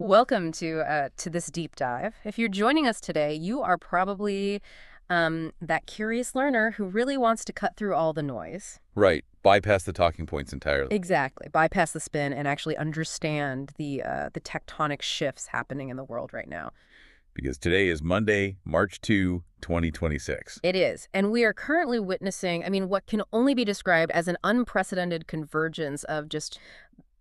Welcome to this deep dive. If you're joining us today, you are probably that curious learner who really wants to cut through all the noise. Right. Bypass the talking points entirely. Exactly. Bypass the spin and actually understand the tectonic shifts happening in the world right now. Because today is Monday, March 2, 2026. It is. And we are currently witnessing, what can only be described as an unprecedented convergence of just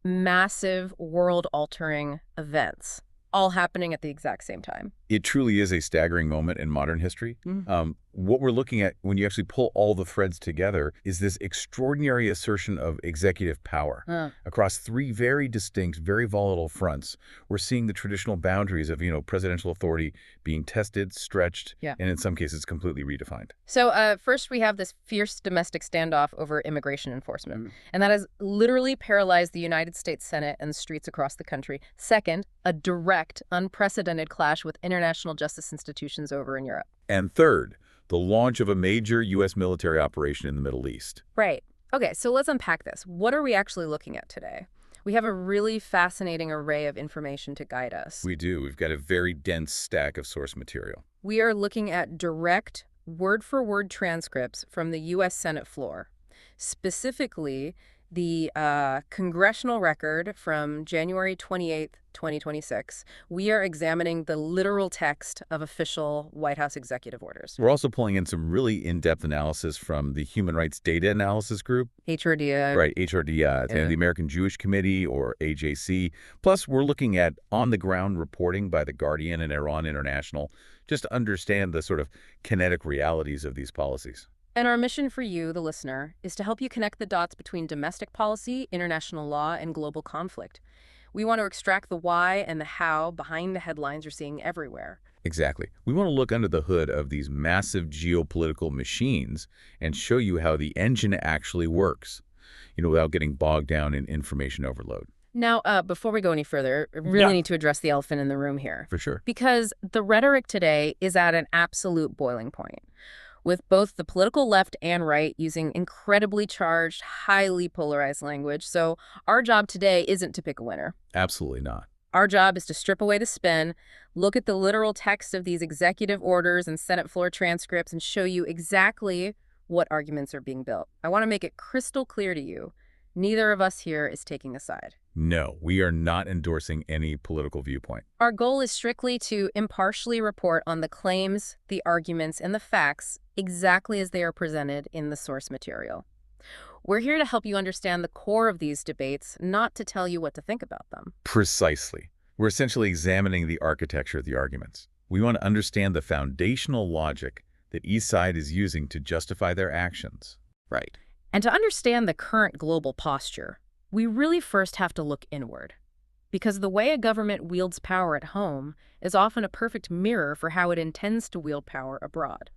massive world-altering events, all happening at the exact same time. It truly is a staggering moment in modern history. Mhm. What we're looking at when you actually pull all the threads together is this extraordinary assertion of executive power. Across three very distinct, very volatile fronts, we're seeing the traditional boundaries of, presidential authority being tested, stretched, Yeah. and in some cases completely redefined. So first we have this fierce domestic standoff over immigration enforcement, and that has literally paralyzed the United States Senate and streets across the country. Second, a direct, unprecedented clash with international justice institutions over in Europe. And third, the launch of a major U.S. military operation in the Middle East. Right. Okay, so let's unpack this. What are we actually looking at today? We have a really fascinating array of information to guide us. We do. We've got a very dense stack of source material. We are looking at direct, word-for-word transcripts from the U.S. Senate floor, specifically the congressional record from January 28th, 2026. We are examining the literal text of official White House executive orders. We're also pulling in some really in-depth analysis from the Human Rights Data Analysis Group. HRDI. Right, HRD, and the American Jewish Committee, or AJC. Plus, we're looking at on-the-ground reporting by The Guardian and Iran International, just to understand the sort of kinetic realities of these policies. And our mission for you, the listener, is to help you connect the dots between domestic policy, international law, and global conflict. We want to extract the why and the how behind the headlines you're seeing everywhere. Exactly. We want to look under the hood of these massive geopolitical machines and show you how the engine actually works, without getting bogged down in information overload. Now, before we go any further, I really need to address the elephant in the room here. For sure. Because the rhetoric today is at an absolute boiling point, with both the political left and right using incredibly charged, highly polarized language. So our job today isn't to pick a winner. Absolutely not. Our job is to strip away the spin, look at the literal text of these executive orders and Senate floor transcripts, and show you exactly what arguments are being built. I want to make it crystal clear to you, neither of us here is taking a side. No, we are not endorsing any political viewpoint. Our goal is strictly to impartially report on the claims, the arguments, and the facts exactly as they are presented in the source material. We're here to help you understand the core of these debates, not to tell you what to think about them. Precisely. We're essentially examining the architecture of the arguments. We want to understand the foundational logic that each side is using to justify their actions. Right. And to understand the current global posture, we really first have to look inward. Because the way a government wields power at home is often a perfect mirror for how it intends to wield power abroad.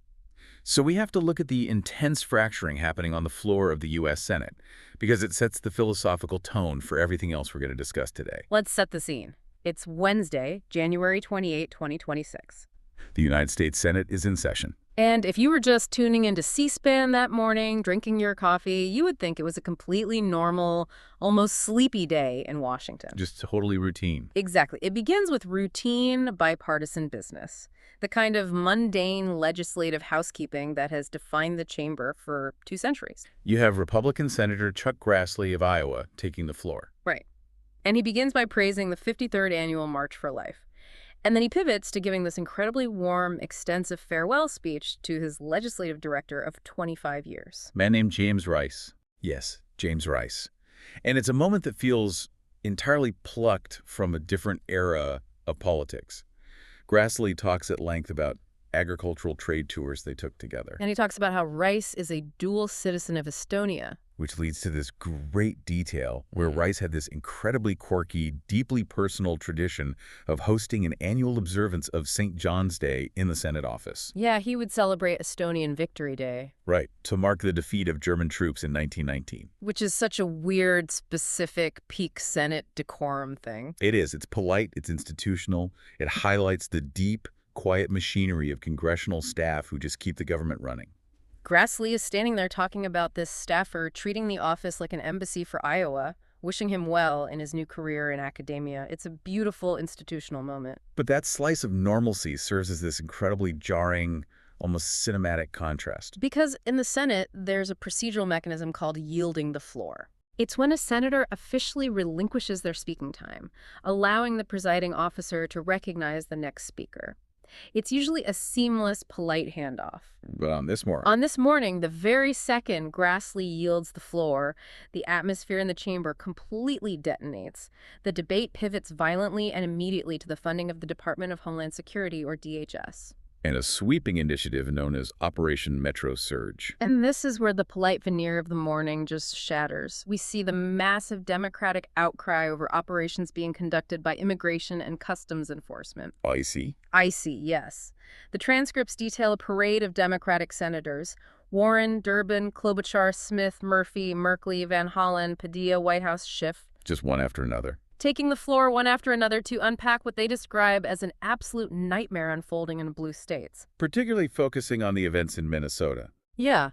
So we have to look at the intense fracturing happening on the floor of the U.S. Senate, because it sets the philosophical tone for everything else we're going to discuss today. Let's set the scene. It's Wednesday, January 28, 2026. The United States Senate is in session. And if you were just tuning into C-SPAN that morning, drinking your coffee, you would think it was a completely normal, almost sleepy day in Washington. Just totally routine. Exactly. It begins with routine bipartisan business, the kind of mundane legislative housekeeping that has defined the chamber for 2 centuries. You have Republican Senator Chuck Grassley of Iowa taking the floor. Right. And he begins by praising the 53rd annual March for Life. And then he pivots to giving this incredibly warm, extensive farewell speech to his legislative director of 25 years. A man named James Rice. Yes, James Rice. And it's a moment that feels entirely plucked from a different era of politics. Grassley talks at length about agricultural trade tours they took together. And he talks about how Rice is a dual citizen of Estonia. Which leads to this great detail where Rice had this incredibly quirky, deeply personal tradition of hosting an annual observance of St. John's Day in the Senate office. Yeah, he would celebrate Estonian Victory Day. Right, to mark the defeat of German troops in 1919. Which is such a weird, specific peak Senate decorum thing. It is. It's polite. It's institutional. It highlights the deep, quiet machinery of congressional staff who just keep the government running. Grassley is standing there talking about this staffer treating the office like an embassy for Iowa, wishing him well in his new career in academia. It's a beautiful institutional moment. But that slice of normalcy serves as this incredibly jarring, almost cinematic contrast. Because in the Senate, there's a procedural mechanism called yielding the floor. It's when a senator officially relinquishes their speaking time, allowing the presiding officer to recognize the next speaker. It's usually a seamless, polite handoff. But On this morning, the very second Grassley yields the floor, the atmosphere in the chamber completely detonates. The debate pivots violently and immediately to the funding of the Department of Homeland Security, or DHS. and a sweeping initiative known as Operation Metro Surge. And this is where the polite veneer of the morning just shatters. We see the massive Democratic outcry over operations being conducted by Immigration and Customs Enforcement. ICE? ICE, yes. The transcripts detail a parade of Democratic senators: Warren, Durbin, Klobuchar, Smith, Murphy, Merkley, Van Hollen, Padilla, Whitehouse, Schiff. Just one after another. Taking the floor one after another to unpack what they describe as an absolute nightmare unfolding in blue states. Particularly focusing on the events in Minnesota. Yeah.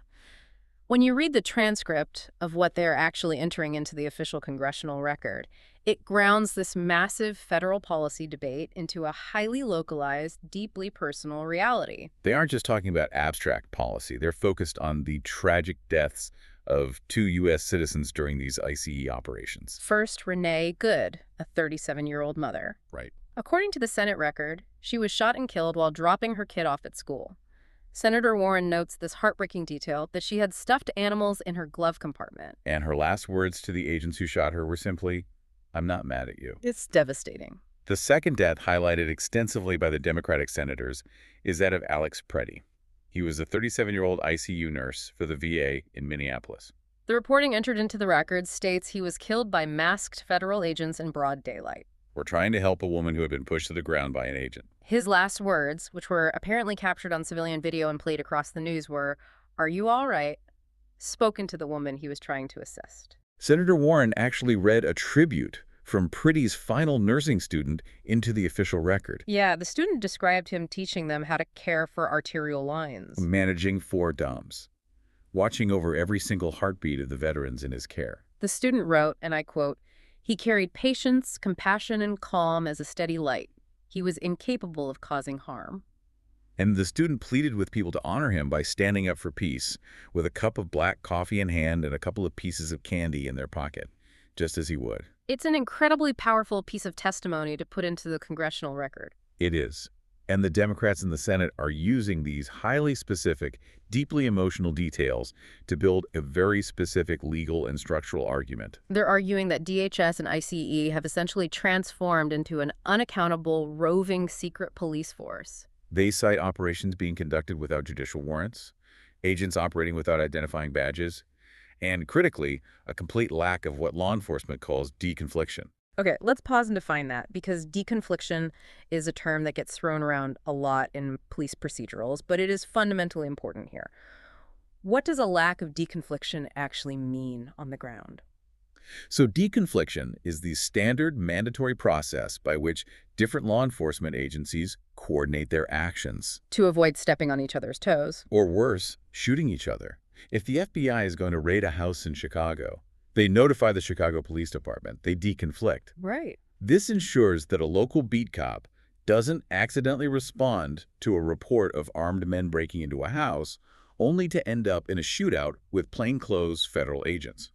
When you read the transcript of what they're actually entering into the official congressional record, it grounds this massive federal policy debate into a highly localized, deeply personal reality. They aren't just talking about abstract policy. They're focused on the tragic deaths of 2 U.S. citizens during these ICE operations. First, Renee Good, a 37-year-old mother. Right. According to the Senate record, she was shot and killed while dropping her kid off at school. Senator Warren notes this heartbreaking detail that she had stuffed animals in her glove compartment. And her last words to the agents who shot her were simply, "I'm not mad at you." It's devastating. The second death, highlighted extensively by the Democratic senators, is that of Alex Preddy. He was a 37-year-old ICU nurse for the VA in Minneapolis. The reporting entered into the record states he was killed by masked federal agents in broad daylight. We're trying to help a woman who had been pushed to the ground by an agent. His last words, which were apparently captured on civilian video and played across the news, were, "Are you all right?" spoken to the woman he was trying to assist. Senator Warren actually read a tribute from Preddy's final nursing student into the official record. Yeah, the student described him teaching them how to care for arterial lines. Managing 4 DOMs, watching over every single heartbeat of the veterans in his care. The student wrote, and I quote, "He carried patience, compassion, and calm as a steady light. He was incapable of causing harm." And the student pleaded with people to honor him by standing up for peace, with a cup of black coffee in hand and a couple of pieces of candy in their pocket, just as he would. It's an incredibly powerful piece of testimony to put into the congressional record. It is. And the Democrats in the Senate are using these highly specific, deeply emotional details to build a very specific legal and structural argument. They're arguing that DHS and ICE have essentially transformed into an unaccountable, roving secret police force. They cite operations being conducted without judicial warrants, agents operating without identifying badges, and critically, a complete lack of what law enforcement calls deconfliction. Okay, let's pause and define that, because deconfliction is a term that gets thrown around a lot in police procedurals, but it is fundamentally important here. What does a lack of deconfliction actually mean on the ground? So deconfliction is the standard mandatory process by which different law enforcement agencies coordinate their actions. To avoid stepping on each other's toes. Or worse, shooting each other. If the FBI is going to raid a house in Chicago, they notify the Chicago Police Department. They deconflict. Right. This ensures that a local beat cop doesn't accidentally respond to a report of armed men breaking into a house, only to end up in a shootout with plainclothes federal agents.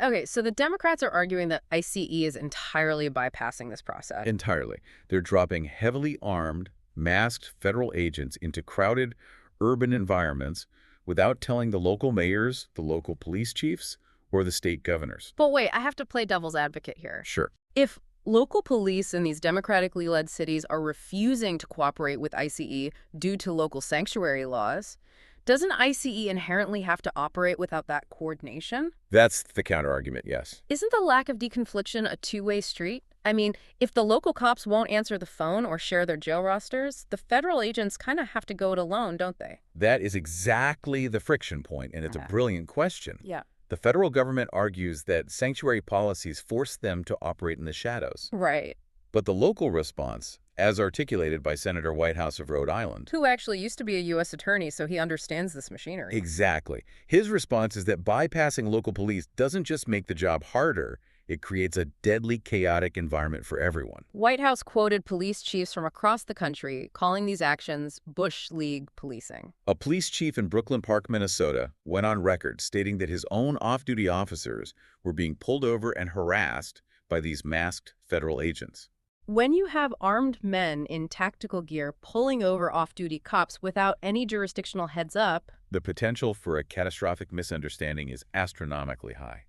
Okay, so the Democrats are arguing that ICE is entirely bypassing this process. Entirely. They're dropping heavily armed, masked federal agents into crowded urban environments without telling the local mayors, the local police chiefs, or the state governors. But wait, I have to play devil's advocate here. Sure. If local police in these democratically led cities are refusing to cooperate with ICE due to local sanctuary laws, doesn't ICE inherently have to operate without that coordination? That's the counterargument, yes. Isn't the lack of deconfliction a two-way street? I mean, if the local cops won't answer the phone or share their jail rosters, the federal agents kind of have to go it alone, don't they? That is exactly the friction point, and it's a brilliant question. Yeah. The federal government argues that sanctuary policies force them to operate in the shadows. Right. But the local response, as articulated by Senator Whitehouse of Rhode Island, Who actually used to be a U.S. attorney, so he understands this machinery. Exactly. His response is that bypassing local police doesn't just make the job harder, It creates a deadly, chaotic environment for everyone. White House quoted police chiefs from across the country calling these actions Bush League policing. A police chief in Brooklyn Park, Minnesota, went on record stating that his own off-duty officers were being pulled over and harassed by these masked federal agents. When you have armed men in tactical gear pulling over off-duty cops without any jurisdictional heads up, The potential for a catastrophic misunderstanding is astronomically high.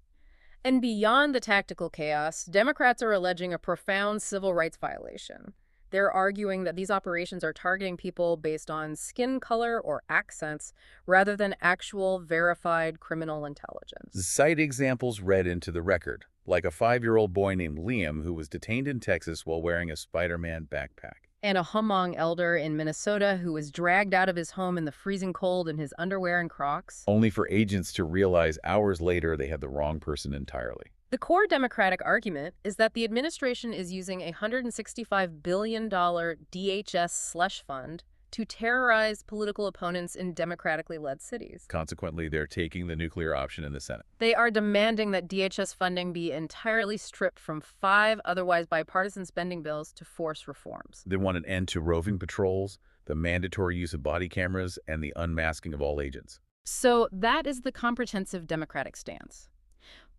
and beyond the tactical chaos, Democrats are alleging a profound civil rights violation. They're arguing that these operations are targeting people based on skin color or accents rather than actual verified criminal intelligence. Cite examples read into the record, like a 5-year-old boy named Liam who was detained in Texas while wearing a Spider-Man backpack. And a Hmong elder in Minnesota who was dragged out of his home in the freezing cold in his underwear and Crocs. Only for agents to realize hours later they had the wrong person entirely. The core Democratic argument is that the administration is using a $165 billion DHS slush fund to terrorize political opponents in democratically led cities. Consequently, they're taking the nuclear option in the Senate. They are demanding that DHS funding be entirely stripped from 5 otherwise bipartisan spending bills to force reforms. They want an end to roving patrols, the mandatory use of body cameras, and the unmasking of all agents. So that is the comprehensive Democratic stance.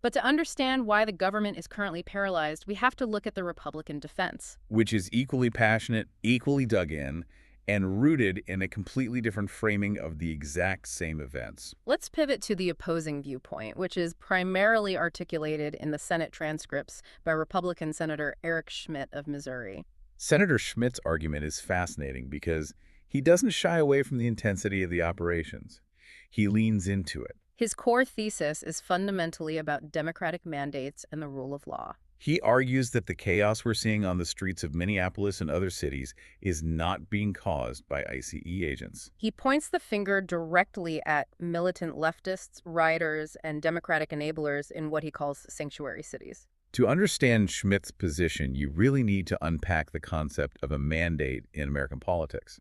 But to understand why the government is currently paralyzed, we have to look at the Republican defense. Which is equally passionate, equally dug in, and rooted in a completely different framing of the exact same events. Let's pivot to the opposing viewpoint, which is primarily articulated in the Senate transcripts by Republican Senator Eric Schmitt of Missouri. Senator Schmitt's argument is fascinating because he doesn't shy away from the intensity of the operations. He leans into it. His core thesis is fundamentally about democratic mandates and the rule of law. He argues that the chaos we're seeing on the streets of Minneapolis and other cities is not being caused by ICE agents. He points the finger directly at militant leftists, rioters, and democratic enablers in what he calls sanctuary cities. To understand Schmitt's position, you really need to unpack the concept of a mandate in American politics.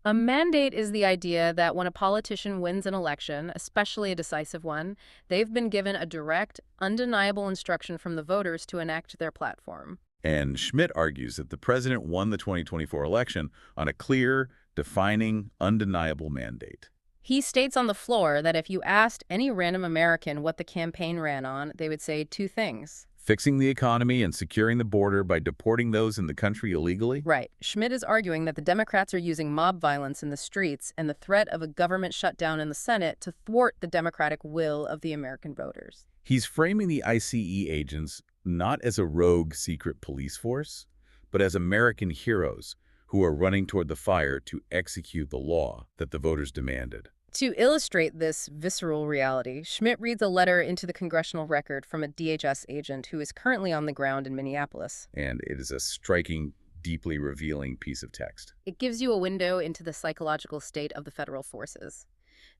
A mandate is the idea that when a politician wins an election, especially a decisive one, they've been given a direct, undeniable instruction from the voters to enact their platform. And Schmitt argues that the president won the 2024 election on a clear, defining, undeniable mandate. He states on the floor that if you asked any random American what the campaign ran on, they would say 2 things. Fixing the economy and securing the border by deporting those in the country illegally? Right. Schmitt is arguing that the Democrats are using mob violence in the streets and the threat of a government shutdown in the Senate to thwart the democratic will of the American voters. He's framing the ICE agents not as a rogue secret police force, but as American heroes who are running toward the fire to execute the law that the voters demanded. To illustrate this visceral reality, Schmitt reads a letter into the congressional record from a DHS agent who is currently on the ground in Minneapolis. And it is a striking, deeply revealing piece of text. It gives you a window into the psychological state of the federal forces.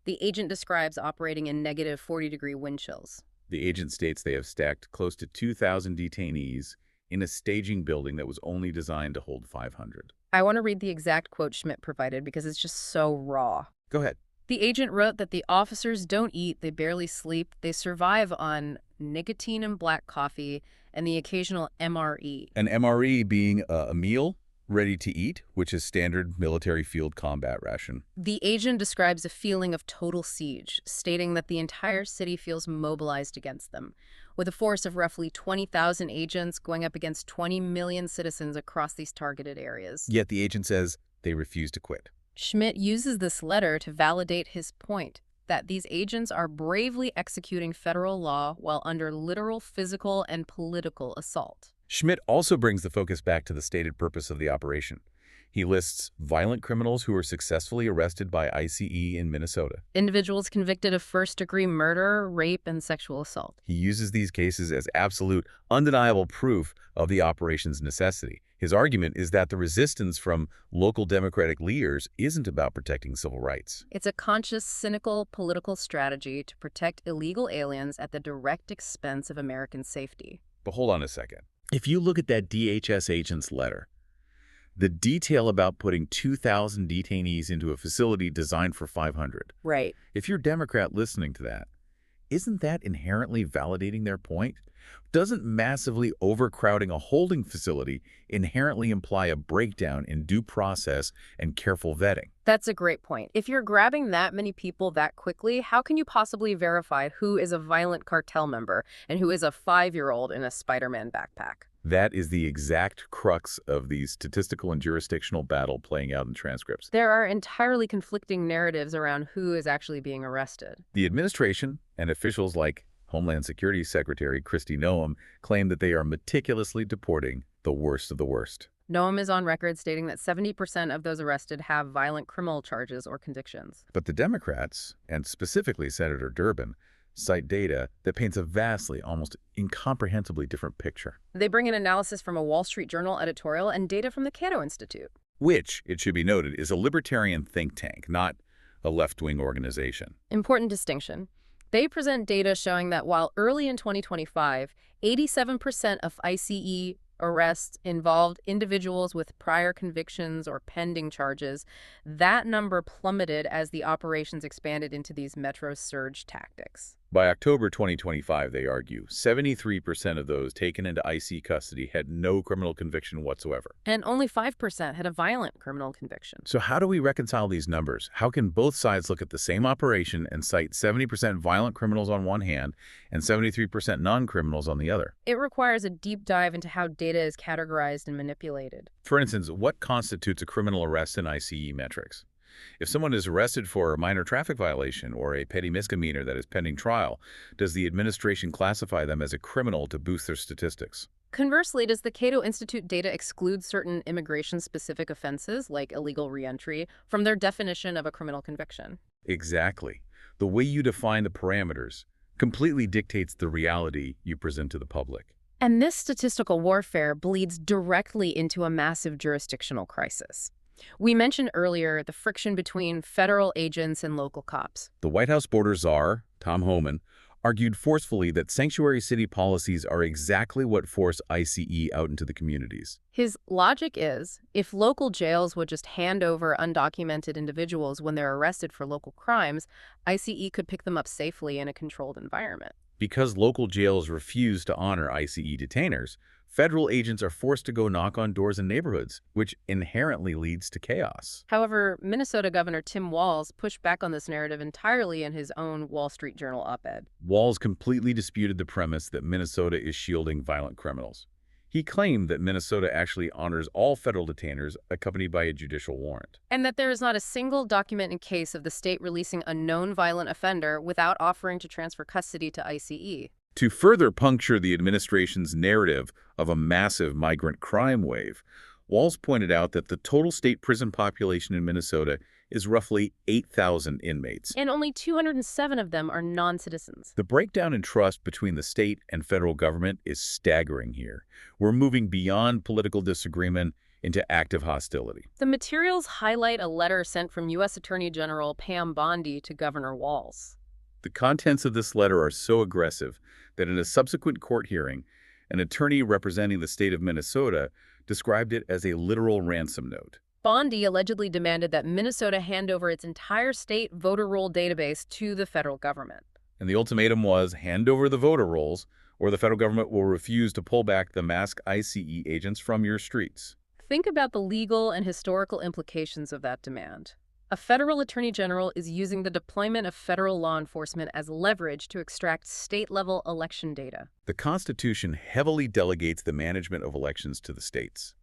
The agent describes operating in negative 40-degree wind chills. The agent states they have stacked close to 2,000 detainees in a staging building that was only designed to hold 500. I want to read the exact quote Schmitt provided because it's just so raw. Go ahead. The agent wrote that the officers don't eat, they barely sleep, they survive on nicotine and black coffee and the occasional MRE. An MRE being a meal ready to eat, which is standard military field combat ration. The agent describes a feeling of total siege, stating that the entire city feels mobilized against them, with a force of roughly 20,000 agents going up against 20 million citizens across these targeted areas. Yet the agent says they refuse to quit. Schmitt uses this letter to validate his point that these agents are bravely executing federal law while under literal physical and political assault. Schmitt also brings the focus back to the stated purpose of the operation. He lists violent criminals who were successfully arrested by ICE in Minnesota. Individuals convicted of first-degree murder, rape, and sexual assault. He uses these cases as absolute, undeniable proof of the operation's necessity. His argument is that the resistance from local Democratic leaders isn't about protecting civil rights. It's a conscious, cynical political strategy to protect illegal aliens at the direct expense of American safety. But hold on a second. If you look at that DHS agent's letter, the detail about putting 2,000 detainees into a facility designed for 500. Right. If you're a Democrat listening to that, isn't that inherently validating their point? Doesn't massively overcrowding a holding facility inherently imply a breakdown in due process and careful vetting? That's a great point. If you're grabbing that many people that quickly, how can you possibly verify who is a violent cartel member and who is a 5-year-old in a Spider-Man backpack? That is the exact crux of the statistical and jurisdictional battle playing out in transcripts. There are entirely conflicting narratives around who is actually being arrested. The administration and officials like Homeland Security Secretary Kristi Noem claim that they are meticulously deporting the worst of the worst. Noam is on record stating that 70% of those arrested have violent criminal charges or convictions. But the Democrats, and specifically Senator Durbin, cite data that paints a vastly, almost incomprehensibly different picture. They bring in analysis from a Wall Street Journal editorial and data from the Cato Institute. Which, it should be noted, is a libertarian think tank, not a left-wing organization. Important distinction. They present data showing that while early in 2025, 87% of ICE arrests involved individuals with prior convictions or pending charges, that number plummeted as the operations expanded into these metro surge tactics. By October 2025, they argue, 73% of those taken into IC custody had no criminal conviction whatsoever. And only 5% had a violent criminal conviction. So how do we reconcile these numbers? How can both sides look at the same operation and cite 70% violent criminals on one hand and 73% non-criminals on the other? It requires a deep dive into how data is categorized and manipulated. For instance, what constitutes a criminal arrest in ICE metrics? If someone is arrested for a minor traffic violation or a petty misdemeanor that is pending trial, does the administration classify them as a criminal to boost their statistics? Conversely, does the Cato Institute data exclude certain immigration-specific offenses, like illegal reentry, from their definition of a criminal conviction? Exactly. The way you define the parameters completely dictates the reality you present to the public. And this statistical warfare bleeds directly into a massive jurisdictional crisis. We mentioned earlier the friction between federal agents and local cops. The White House border czar, Tom Homan, argued forcefully that sanctuary city policies are exactly what force ICE out into the communities. His logic is, if local jails would just hand over undocumented individuals when they're arrested for local crimes, ICE could pick them up safely in a controlled environment. Because local jails refuse to honor ICE detainers, federal agents are forced to go knock on doors in neighborhoods, which inherently leads to chaos. However, Minnesota Governor Tim Walz pushed back on this narrative entirely in his own Wall Street Journal op-ed. Walz completely disputed the premise that Minnesota is shielding violent criminals. He claimed that Minnesota actually honors all federal detainers accompanied by a judicial warrant. And that there is not a single documented case of the state releasing a known violent offender without offering to transfer custody to ICE. To further puncture the administration's narrative of a massive migrant crime wave, Walz pointed out that the total state prison population in Minnesota is roughly 8,000 inmates. And only 207 of them are non-citizens. The breakdown in trust between the state and federal government is staggering here. We're moving beyond political disagreement into active hostility. The materials highlight a letter sent from U.S. Attorney General Pam Bondi to Governor Walz. The contents of this letter are so aggressive that in a subsequent court hearing, an attorney representing the state of Minnesota described it as a literal ransom note. Bondi allegedly demanded that Minnesota hand over its entire state voter roll database to the federal government. And the ultimatum was hand over the voter rolls or the federal government will refuse to pull back the masked ICE agents from your streets. Think about the legal and historical implications of that demand. A federal attorney general is using the deployment of federal law enforcement as leverage to extract state-level election data. The Constitution heavily delegates the management of elections to the states.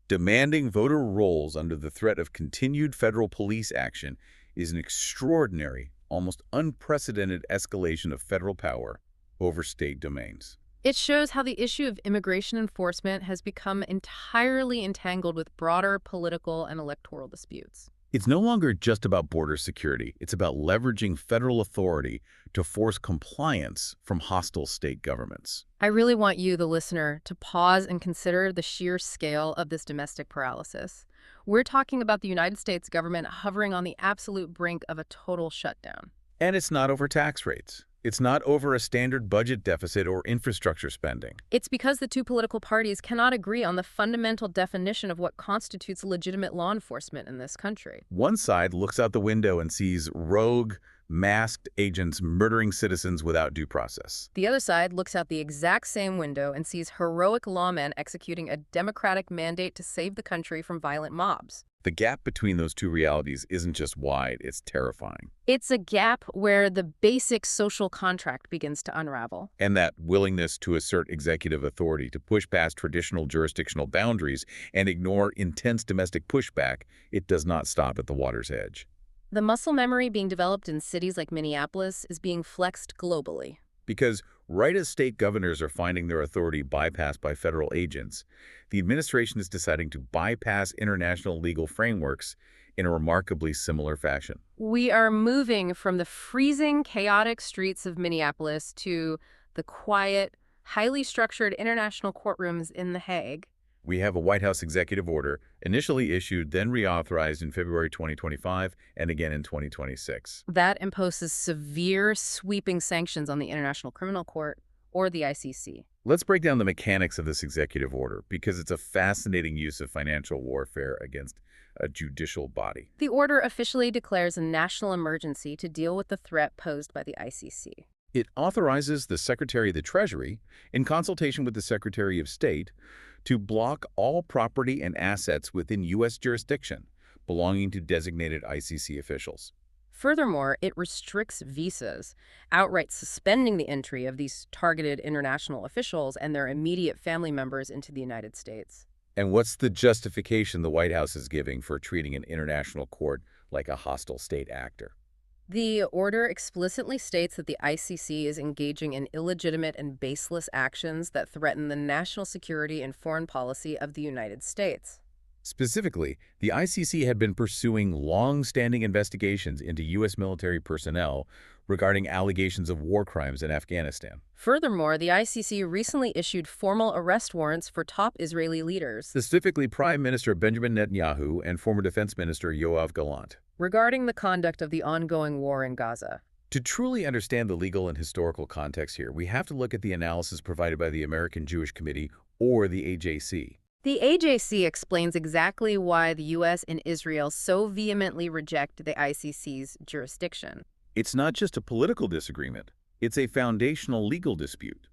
Demanding voter rolls under the threat of continued federal police action is an extraordinary, almost unprecedented escalation of federal power over state domains. It shows how the issue of immigration enforcement has become entirely entangled with broader political and electoral disputes. It's no longer just about border security. It's about leveraging federal authority to force compliance from hostile state governments. I really want you, the listener, to pause and consider the sheer scale of this domestic paralysis. We're talking about the United States government hovering on the absolute brink of a total shutdown. And it's not over tax rates. It's not over a standard budget deficit or infrastructure spending. It's because the two political parties cannot agree on the fundamental definition of what constitutes legitimate law enforcement in this country. One side looks out the window and sees rogue, masked agents murdering citizens without due process. The other side looks out the exact same window and sees heroic lawmen executing a democratic mandate to save the country from violent mobs. The gap between those two realities isn't just wide, it's terrifying. It's a gap where the basic social contract begins to unravel. And that willingness to assert executive authority, to push past traditional jurisdictional boundaries and ignore intense domestic pushback, it does not stop at the water's edge. The muscle memory being developed in cities like Minneapolis is being flexed globally. Because right as state governors are finding their authority bypassed by federal agents, the administration is deciding to bypass international legal frameworks in a remarkably similar fashion. We are moving from the freezing, chaotic streets of Minneapolis to the quiet, highly structured international courtrooms in The Hague. We have a White House executive order, initially issued, then reauthorized in February 2025 and again in 2026. That imposes severe, sweeping sanctions on the International Criminal Court, or the ICC. Let's break down the mechanics of this executive order, because it's a fascinating use of financial warfare against a judicial body. The order officially declares a national emergency to deal with the threat posed by the ICC. It authorizes the Secretary of the Treasury, in consultation with the Secretary of State, to block all property and assets within U.S. jurisdiction belonging to designated ICC officials. Furthermore, it restricts visas, outright suspending the entry of these targeted international officials and their immediate family members into the United States. And what's the justification the White House is giving for treating an international court like a hostile state actor? The order explicitly states that the ICC is engaging in illegitimate and baseless actions that threaten the national security and foreign policy of the United States. Specifically, the ICC had been pursuing long-standing investigations into U.S. military personnel regarding allegations of war crimes in Afghanistan. Furthermore, the ICC recently issued formal arrest warrants for top Israeli leaders, Specifically, Prime Minister Benjamin Netanyahu and former Defense Minister Yoav Gallant. regarding the conduct of the ongoing war in Gaza. To truly understand the legal and historical context here, we have to look at the analysis provided by the American Jewish Committee, or the AJC. The AJC explains exactly why the U.S. and Israel so vehemently reject the ICC's jurisdiction. It's not just a political disagreement, it's a foundational legal dispute.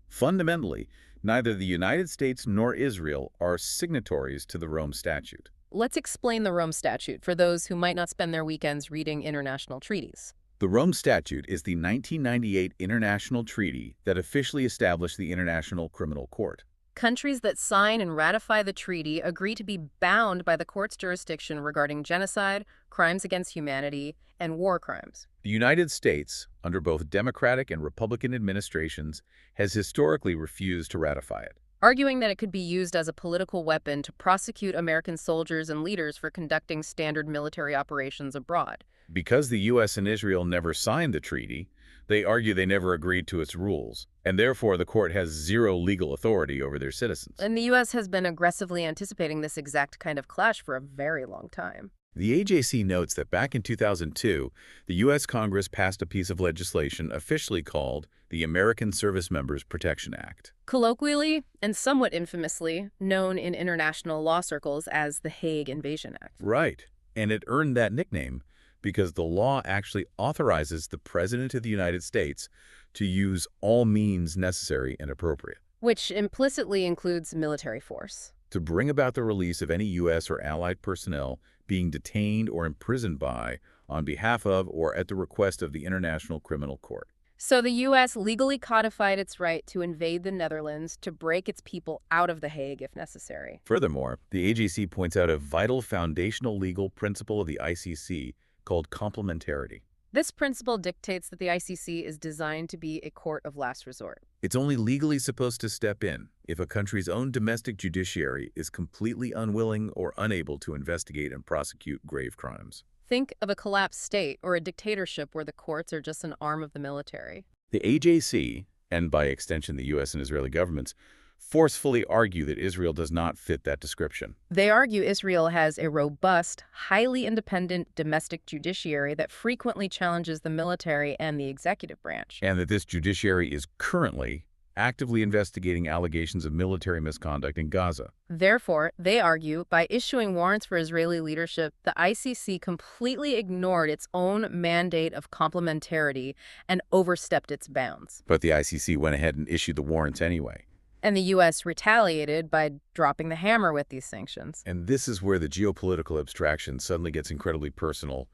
Fundamentally, neither the United States nor Israel are signatories to the Rome Statute. Let's explain the Rome Statute for those who might not spend their weekends reading international treaties. The Rome Statute is the 1998 international treaty that officially established the International Criminal Court. Countries that sign and ratify the treaty agree to be bound by the court's jurisdiction regarding genocide, crimes against humanity, and war crimes. The United States, under both Democratic and Republican administrations, has historically refused to ratify it, arguing that it could be used as a political weapon to prosecute American soldiers and leaders for conducting standard military operations abroad. Because the U.S. and Israel never signed the treaty, they argue they never agreed to its rules, and therefore the court has zero legal authority over their citizens. And the U.S. has been aggressively anticipating this exact kind of clash for a very long time. The AJC notes that back in 2002, the U.S. Congress passed a piece of legislation officially called the American Service Members Protection Act. Colloquially, and somewhat infamously, known in international law circles as the Hague Invasion Act. Right, and it earned that nickname because the law actually authorizes the President of the United States to use all means necessary and appropriate, which implicitly includes military force, to bring about the release of any U.S. or allied personnel being detained or imprisoned by, on behalf of, or at the request of the International Criminal Court. So the U.S. legally codified its right to invade the Netherlands to break its people out of The Hague if necessary. Furthermore, the AJC points out a vital foundational legal principle of the ICC called complementarity. This principle dictates that the ICC is designed to be a court of last resort. It's only legally supposed to step in if a country's own domestic judiciary is completely unwilling or unable to investigate and prosecute grave crimes. Think of a collapsed state or a dictatorship where the courts are just an arm of the military. The AJC, and by extension the U.S. and Israeli governments, forcefully argue that Israel does not fit that description. They argue Israel has a robust, highly independent domestic judiciary that frequently challenges the military and the executive branch. And that this judiciary is currently actively investigating allegations of military misconduct in Gaza. Therefore, they argue, by issuing warrants for Israeli leadership, the ICC completely ignored its own mandate of complementarity and overstepped its bounds. But the ICC went ahead and issued the warrants anyway. And the U.S. retaliated by dropping the hammer with these sanctions. And this is where the geopolitical abstraction suddenly gets incredibly personal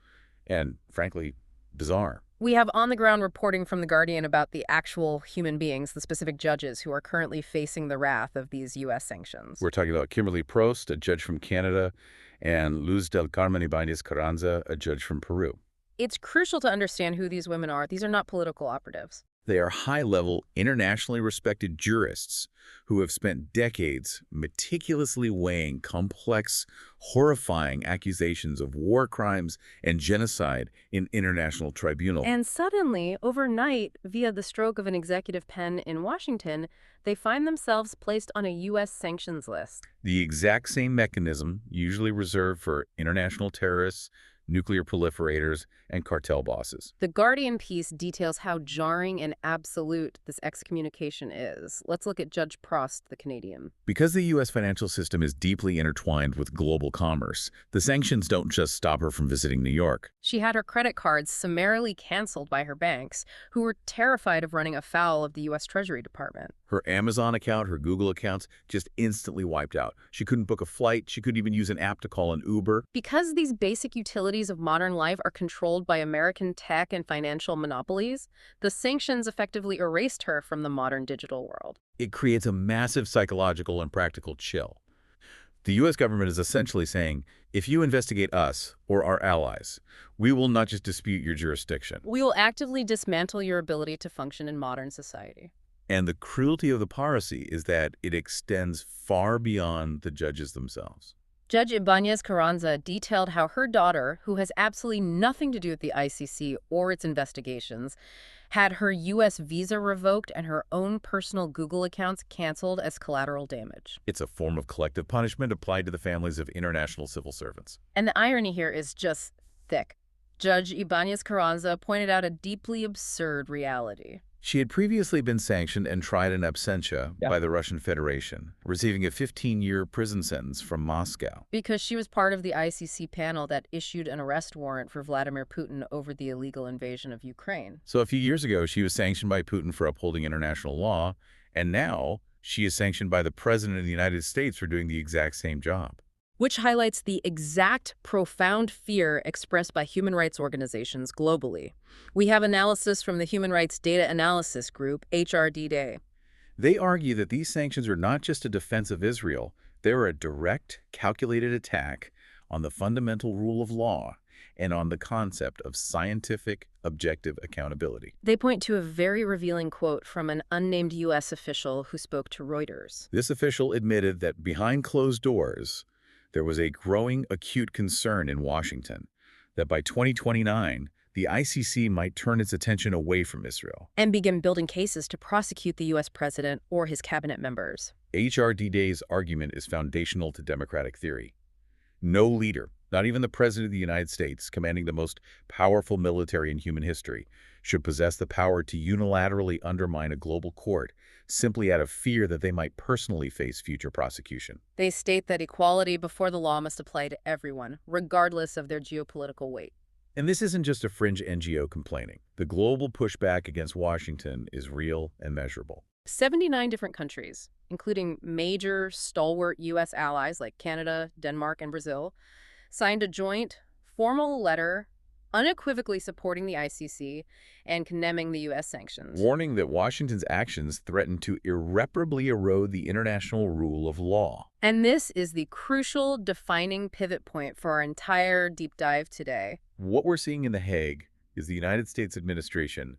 and, frankly, bizarre. We have on-the-ground reporting from The Guardian about the actual human beings, the specific judges who are currently facing the wrath of these U.S. sanctions. We're talking about Kimberly Prost, a judge from Canada, and Luz del Carmen Ibáñez Carranza, a judge from Peru. It's crucial to understand who these women are. These are not political operatives. They are high-level, internationally respected jurists who have spent decades meticulously weighing complex, horrifying accusations of war crimes and genocide in international tribunals. And suddenly, overnight, via the stroke of an executive pen in Washington, they find themselves placed on a U.S. sanctions list. The exact same mechanism usually reserved for international terrorists, nuclear proliferators, and cartel bosses. The Guardian piece details how jarring and absolute this excommunication is. Let's look at Judge Prost, the Canadian. Because the U.S. financial system is deeply intertwined with global commerce, the sanctions don't just stop her from visiting New York. She had her credit cards summarily canceled by her banks, who were terrified of running afoul of the U.S. Treasury Department. Her Amazon account, her Google accounts, just instantly wiped out. She couldn't book a flight. She couldn't even use an app to call an Uber. Because these basic utilities of modern life are controlled by American tech and financial monopolies, the sanctions effectively erased her from the modern digital world. It creates a massive psychological and practical chill. The U.S. government is essentially saying, if you investigate us or our allies, we will not just dispute your jurisdiction. We will actively dismantle your ability to function in modern society. And the cruelty of the piracy is that it extends far beyond the judges themselves. Judge Ibáñez Carranza detailed how her daughter, who has absolutely nothing to do with the ICC or its investigations, had her U.S. visa revoked and her own personal Google accounts canceled as collateral damage. It's a form of collective punishment applied to the families of international civil servants. And the irony here is just thick. Judge Ibáñez Carranza pointed out a deeply absurd reality. She had previously been sanctioned and tried in absentia by the Russian Federation, receiving a 15-year prison sentence from Moscow. Because she was part of the ICC panel that issued an arrest warrant for Vladimir Putin over the illegal invasion of Ukraine. So a few years ago, she was sanctioned by Putin for upholding international law, and now she is sanctioned by the President of the United States for doing the exact same job. Which highlights the exact profound fear expressed by human rights organizations globally. We have analysis from the Human Rights Data Analysis Group, HRD-Day. They argue that these sanctions are not just a defense of Israel, they're a direct, calculated attack on the fundamental rule of law and on the concept of scientific, objective accountability. They point to a very revealing quote from an unnamed U.S. official who spoke to Reuters. This official admitted that behind closed doors, there was a growing acute concern in Washington that by 2029, the ICC might turn its attention away from Israel and begin building cases to prosecute the U.S. president or his cabinet members. HRD-Day's argument is foundational to democratic theory. No leader, not even the President of the United States, commanding the most powerful military in human history, should possess the power to unilaterally undermine a global court simply out of fear that they might personally face future prosecution. They state that equality before the law must apply to everyone, regardless of their geopolitical weight. And this isn't just a fringe NGO complaining. The global pushback against Washington is real and measurable. 79 different countries, including major stalwart U.S. allies like Canada, Denmark, and Brazil, signed a joint, formal letter unequivocally supporting the ICC and condemning the U.S. sanctions. Warning that Washington's actions threaten to irreparably erode the international rule of law. And this is the crucial defining pivot point for our entire deep dive today. What we're seeing in The Hague is the United States administration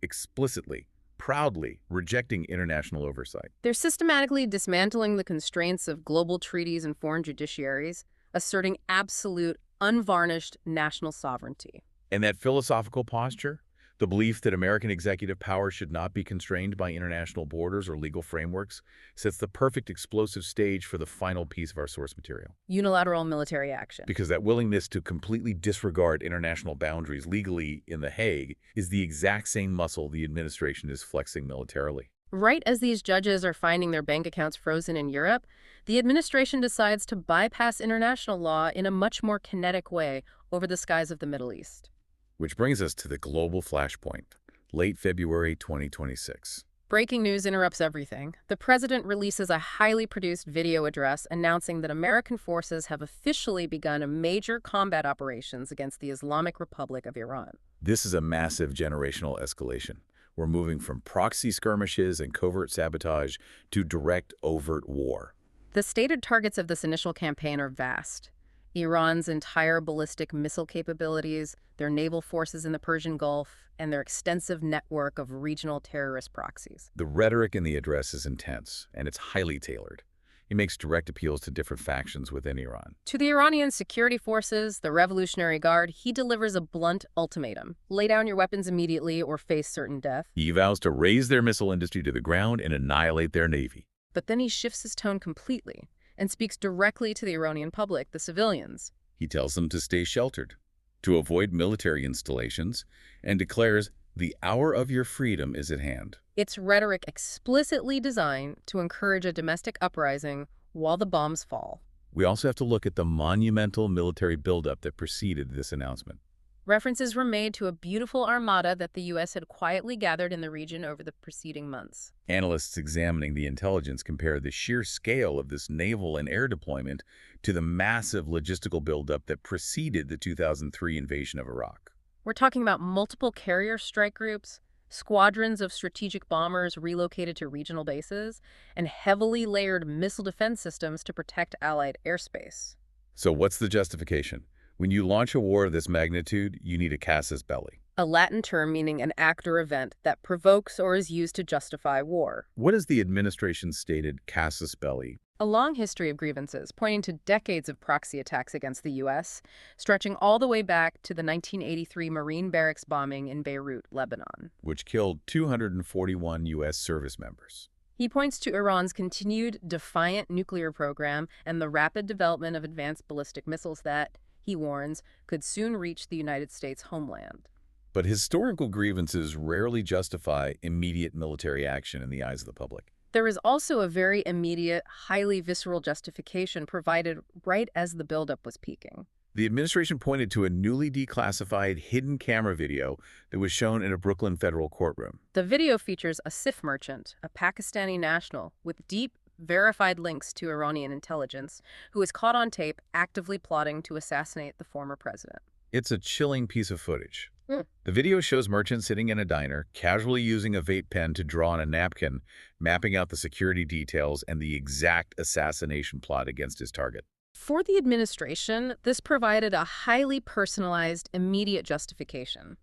explicitly, proudly rejecting international oversight. They're systematically dismantling the constraints of global treaties and foreign judiciaries, asserting absolute, unvarnished national sovereignty. And that philosophical posture, the belief that American executive power should not be constrained by international borders or legal frameworks, sets the perfect explosive stage for the final piece of our source material. Unilateral military action. Because that willingness to completely disregard international boundaries legally in The Hague is the exact same muscle the administration is flexing militarily. Right as these judges are finding their bank accounts frozen in Europe, the administration decides to bypass international law in a much more kinetic way over the skies of the Middle East. Which brings us to the global flashpoint, late February 2026. Breaking news interrupts everything. The president releases a highly produced video address announcing that American forces have officially begun a major combat operations against the Islamic Republic of Iran. This is a massive generational escalation. We're moving from proxy skirmishes and covert sabotage to direct, overt war. The stated targets of this initial campaign are vast. Iran's entire ballistic missile capabilities, their naval forces in the Persian Gulf, and their extensive network of regional terrorist proxies. The rhetoric in the address is intense, and it's highly tailored. He makes direct appeals to different factions within Iran. To the Iranian security forces, the Revolutionary Guard, he delivers a blunt ultimatum. Lay down your weapons immediately or face certain death. He vows to raze their missile industry to the ground and annihilate their navy. But then he shifts his tone completely and speaks directly to the Iranian public, the civilians. He tells them to stay sheltered, to avoid military installations, and declares the hour of your freedom is at hand. It's rhetoric explicitly designed to encourage a domestic uprising while the bombs fall. We also have to look at the monumental military buildup that preceded this announcement. References were made to a beautiful armada that the U.S. had quietly gathered in the region over the preceding months. Analysts examining the intelligence compare the sheer scale of this naval and air deployment to the massive logistical buildup that preceded the 2003 invasion of Iraq. We're talking about multiple carrier strike groups, squadrons of strategic bombers relocated to regional bases, and heavily layered missile defense systems to protect Allied airspace. So what's the justification? When you launch a war of this magnitude, you need a casus belli. A Latin term meaning an act or event that provokes or is used to justify war. What is the administration's stated casus belli? A long history of grievances, pointing to decades of proxy attacks against the U.S., stretching all the way back to the 1983 Marine barracks bombing in Beirut, Lebanon, which killed 241 U.S. service members. He points to Iran's continued defiant nuclear program and the rapid development of advanced ballistic missiles that, he warns, could soon reach the United States homeland. But historical grievances rarely justify immediate military action in the eyes of the public. There is also a very immediate, highly visceral justification provided right as the buildup was peaking. The administration pointed to a newly declassified hidden camera video that was shown in a Brooklyn federal courtroom. The video features a SIF merchant, a Pakistani national, with deep, verified links to Iranian intelligence, who is caught on tape actively plotting to assassinate the former president. It's a chilling piece of footage. The video shows merchant sitting in a diner, casually using a vape pen to draw on a napkin, mapping out the security details and the exact assassination plot against his target. For the administration, this provided a highly personalized, immediate justification.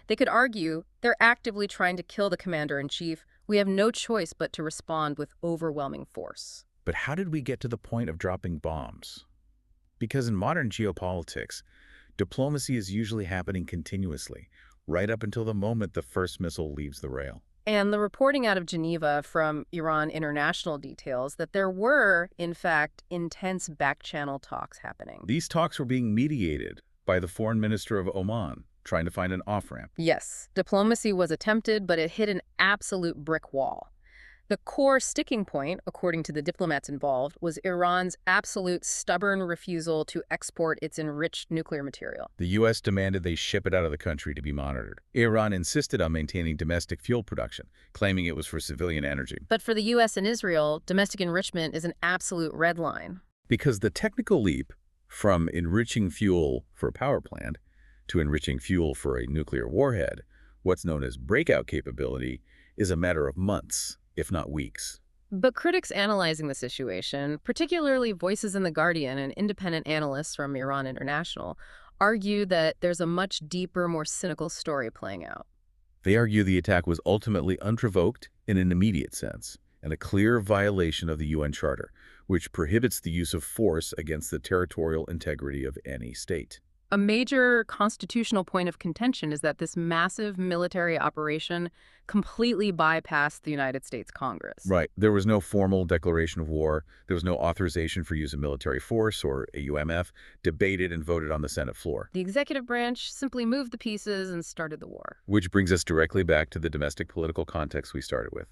They could argue they're actively trying to kill the commander-in-chief. We have no choice but to respond with overwhelming force. But how did we get to the point of dropping bombs? Because in modern geopolitics, diplomacy is usually happening continuously, right up until the moment the first missile leaves the rail. And the reporting out of Geneva from Iran International details that there were, in fact, intense back-channel talks happening. These talks were being mediated by the foreign minister of Oman, trying to find an off-ramp. Yes, diplomacy was attempted, but it hit an absolute brick wall. The core sticking point, according to the diplomats involved, was Iran's absolute stubborn refusal to export its enriched nuclear material. The U.S. demanded they ship it out of the country to be monitored. Iran insisted on maintaining domestic fuel production, claiming it was for civilian energy. But for the U.S. and Israel, domestic enrichment is an absolute red line. Because the technical leap from enriching fuel for a power plant to enriching fuel for a nuclear warhead, what's known as breakout capability, is a matter of months, if not weeks. But critics analyzing the situation, particularly Voices in the Guardian and independent analysts from Iran International, argue that there's a much deeper, more cynical story playing out. They argue the attack was ultimately unprovoked in an immediate sense, and a clear violation of the UN Charter, which prohibits the use of force against the territorial integrity of any state. A major constitutional point of contention is that this massive military operation completely bypassed the United States Congress. Right. There was no formal declaration of war. There was no authorization for use of military force or AUMF debated and voted on the Senate floor. The executive branch simply moved the pieces and started the war. Which brings us directly back to the domestic political context we started with.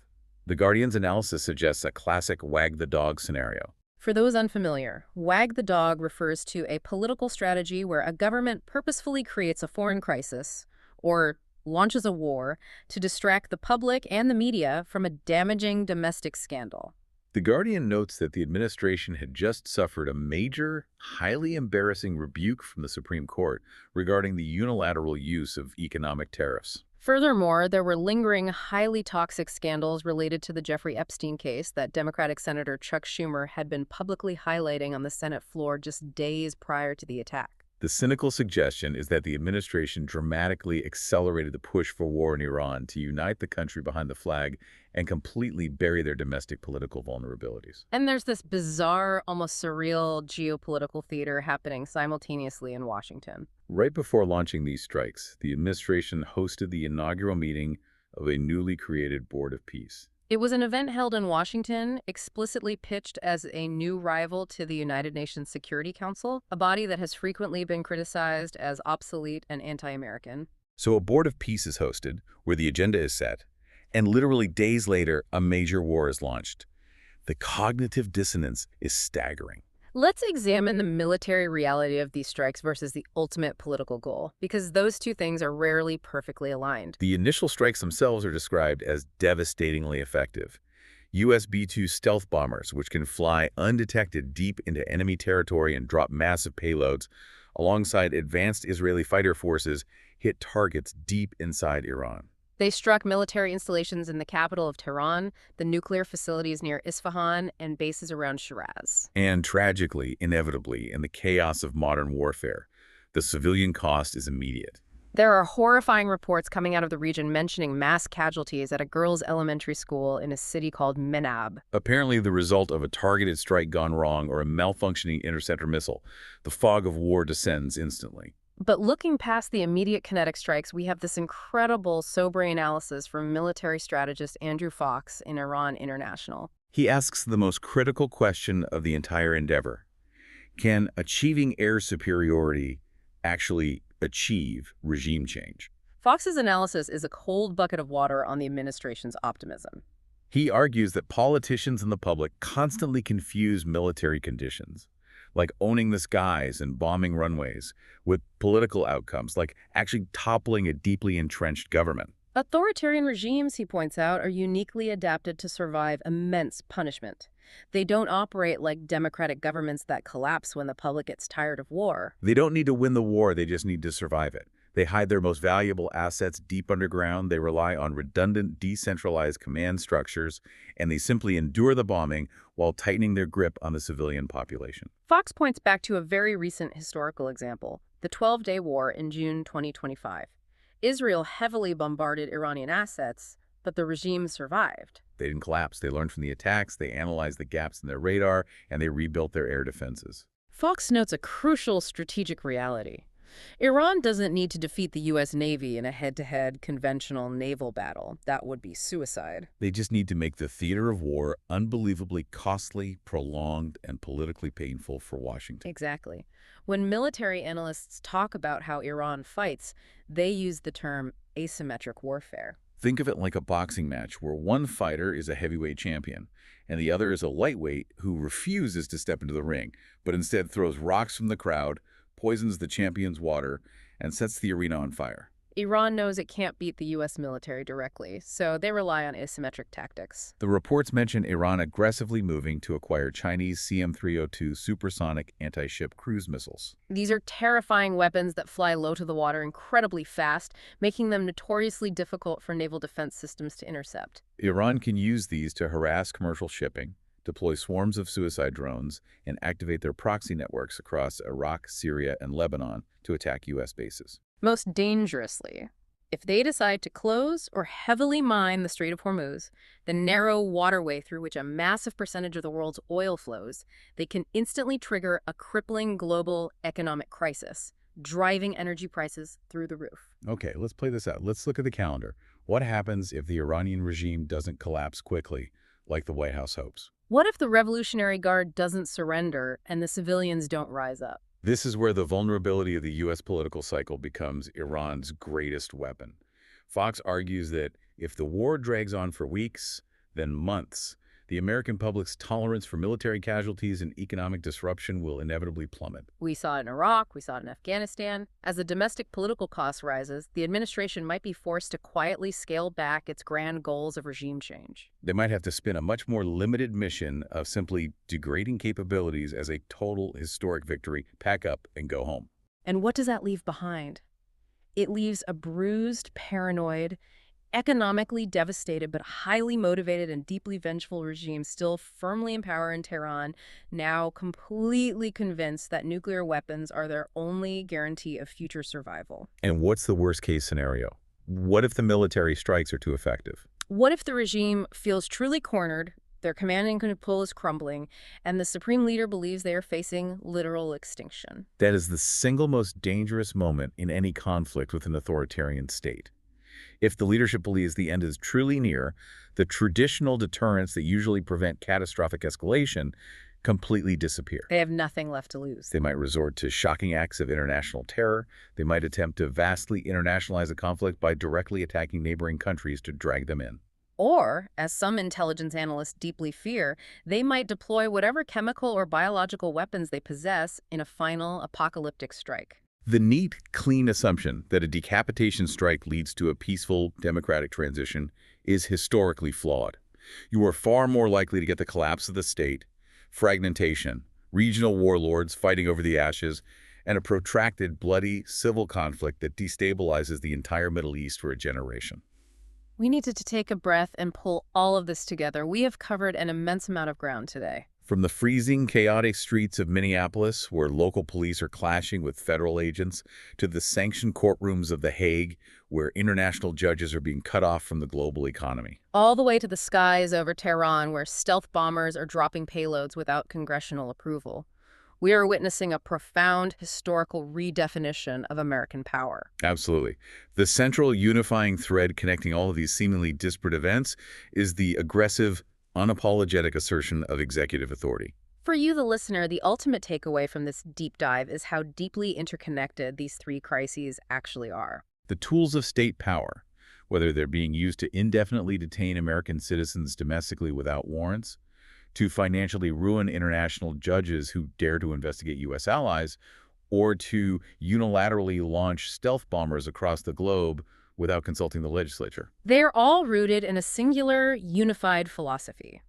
The Guardian's analysis suggests a classic wag the dog scenario. For those unfamiliar, wag the dog refers to a political strategy where a government purposefully creates a foreign crisis or launches a war to distract the public and the media from a damaging domestic scandal. The Guardian notes that the administration had just suffered a major, highly embarrassing rebuke from the Supreme Court regarding the unilateral use of economic tariffs. Furthermore, there were lingering, highly toxic scandals related to the Jeffrey Epstein case that Democratic Senator Chuck Schumer had been publicly highlighting on the Senate floor just days prior to the attack. The cynical suggestion is that the administration dramatically accelerated the push for war in Iran to unite the country behind the flag and completely bury their domestic political vulnerabilities. And there's this bizarre, almost surreal geopolitical theater happening simultaneously in Washington. Right before launching these strikes, the administration hosted the inaugural meeting of a newly created Board of Peace. It was an event held in Washington, explicitly pitched as a new rival to the United Nations Security Council, a body that has frequently been criticized as obsolete and anti-American. So a Board of Peace is hosted, where the agenda is set, and literally days later, a major war is launched. The cognitive dissonance is staggering. Let's examine the military reality of these strikes versus the ultimate political goal, because those two things are rarely perfectly aligned. The initial strikes themselves are described as devastatingly effective. US B-2 stealth bombers, which can fly undetected deep into enemy territory and drop massive payloads, alongside advanced Israeli fighter forces, hit targets deep inside Iran. They struck military installations in the capital of Tehran, the nuclear facilities near Isfahan, and bases around Shiraz. And tragically, inevitably, in the chaos of modern warfare, the civilian cost is immediate. There are horrifying reports coming out of the region mentioning mass casualties at a girls' elementary school in a city called Menab. Apparently the result of a targeted strike gone wrong or a malfunctioning interceptor missile. The fog of war descends instantly. But looking past the immediate kinetic strikes, we have this incredible, sobering analysis from military strategist Andrew Fox in Iran International. He asks the most critical question of the entire endeavor. Can achieving air superiority actually achieve regime change? Fox's analysis is a cold bucket of water on the administration's optimism. He argues that politicians and the public constantly confuse military conditions, like owning the skies and bombing runways, with political outcomes, like actually toppling a deeply entrenched government. Authoritarian regimes, he points out, are uniquely adapted to survive immense punishment. They don't operate like democratic governments that collapse when the public gets tired of war. They don't need to win the war, they just need to survive it. They hide their most valuable assets deep underground, they rely on redundant, decentralized command structures, and they simply endure the bombing while tightening their grip on the civilian population. Fox points back to a very recent historical example, the 12-day war in June 2025. Israel heavily bombarded Iranian assets, but the regime survived. They didn't collapse. They learned from the attacks, they analyzed the gaps in their radar, and they rebuilt their air defenses. Fox notes a crucial strategic reality. Iran doesn't need to defeat the U.S. Navy in a head-to-head conventional naval battle. That would be suicide. They just need to make the theater of war unbelievably costly, prolonged, and politically painful for Washington. Exactly. When military analysts talk about how Iran fights, they use the term asymmetric warfare. Think of it like a boxing match where one fighter is a heavyweight champion and the other is a lightweight who refuses to step into the ring, but instead throws rocks from the crowd, poisons the champion's water, and sets the arena on fire. Iran knows it can't beat the U.S. military directly, so they rely on asymmetric tactics. The reports mention Iran aggressively moving to acquire Chinese CM-302 supersonic anti-ship cruise missiles. These are terrifying weapons that fly low to the water incredibly fast, making them notoriously difficult for naval defense systems to intercept. Iran can use these to harass commercial shipping, deploy swarms of suicide drones, and activate their proxy networks across Iraq, Syria, and Lebanon to attack U.S. bases. Most dangerously, if they decide to close or heavily mine the Strait of Hormuz, the narrow waterway through which a massive percentage of the world's oil flows, they can instantly trigger a crippling global economic crisis, driving energy prices through the roof. Okay, let's play this out. Let's look at the calendar. What happens if the Iranian regime doesn't collapse quickly, like the White House hopes? What if the Revolutionary Guard doesn't surrender and the civilians don't rise up? This is where the vulnerability of the U.S. political cycle becomes Iran's greatest weapon. Fox argues that if the war drags on for weeks, then months. The American public's tolerance for military casualties and economic disruption will inevitably plummet. We saw it in Iraq, we saw it in Afghanistan. As the domestic political cost rises, the administration might be forced to quietly scale back its grand goals of regime change. They might have to spin a much more limited mission of simply degrading capabilities as a total historic victory, pack up and go home. And what does that leave behind? It leaves a bruised, paranoid, economically devastated but highly motivated and deeply vengeful regime still firmly in power in Tehran, now completely convinced that nuclear weapons are their only guarantee of future survival. And what's the worst case scenario? What if the military strikes are too effective? What if the regime feels truly cornered, their command and control is crumbling, and the supreme leader believes they are facing literal extinction? That is the single most dangerous moment in any conflict with an authoritarian state. If the leadership believes the end is truly near, the traditional deterrents that usually prevent catastrophic escalation completely disappear. They have nothing left to lose. They might resort to shocking acts of international terror. They might attempt to vastly internationalize a conflict by directly attacking neighboring countries to drag them in. Or, as some intelligence analysts deeply fear, they might deploy whatever chemical or biological weapons they possess in a final apocalyptic strike. The neat, clean assumption that a decapitation strike leads to a peaceful, democratic transition is historically flawed. You are far more likely to get the collapse of the state, fragmentation, regional warlords fighting over the ashes, and a protracted, bloody, civil conflict that destabilizes the entire Middle East for a generation. We needed to take a breath and pull all of this together. We have covered an immense amount of ground today. From the freezing, chaotic streets of Minneapolis, where local police are clashing with federal agents, to the sanctioned courtrooms of The Hague, where international judges are being cut off from the global economy. All the way to the skies over Tehran, where stealth bombers are dropping payloads without congressional approval. We are witnessing a profound historical redefinition of American power. Absolutely. The central unifying thread connecting all of these seemingly disparate events is the aggressive, unapologetic assertion of executive authority. For you, the listener, the ultimate takeaway from this deep dive is how deeply interconnected these three crises actually are. The tools of state power, whether they're being used to indefinitely detain American citizens domestically without warrants, to financially ruin international judges who dare to investigate U.S. allies, or to unilaterally launch stealth bombers across the globe without consulting the legislature. They're all rooted in a singular, unified philosophy.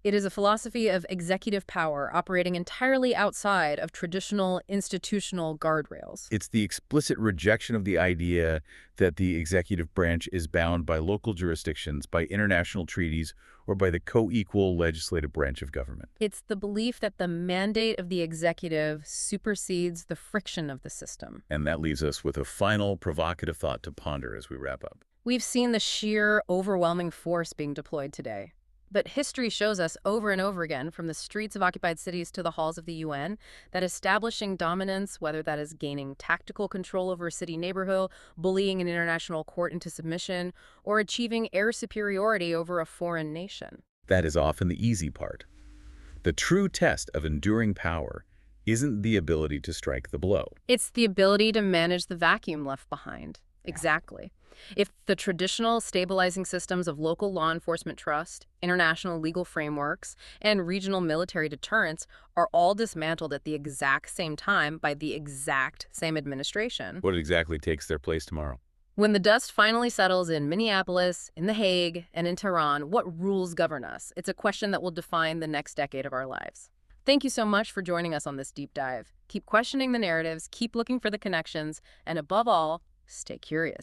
It is a philosophy of executive power operating entirely outside of traditional institutional guardrails. It's the explicit rejection of the idea that the executive branch is bound by local jurisdictions, by international treaties, or by the co-equal legislative branch of government. It's the belief that the mandate of the executive supersedes the friction of the system. And that leaves us with a final provocative thought to ponder as we wrap up. We've seen the sheer, overwhelming force being deployed today. But history shows us over and over again, from the streets of occupied cities to the halls of the UN, that establishing dominance, whether that is gaining tactical control over a city neighborhood, bullying an international court into submission, or achieving air superiority over a foreign nation. That is often the easy part. The true test of enduring power isn't the ability to strike the blow. It's the ability to manage the vacuum left behind. Exactly. If the traditional stabilizing systems of local law enforcement trust, international legal frameworks, and regional military deterrence are all dismantled at the exact same time by the exact same administration, What exactly takes their place tomorrow? when the dust finally settles in Minneapolis, in The Hague, and in Tehran, what rules govern us? It's a question that will define the next decade of our lives. Thank you so much for joining us on this deep dive. Keep questioning the narratives, keep looking for the connections, and above all, stay curious.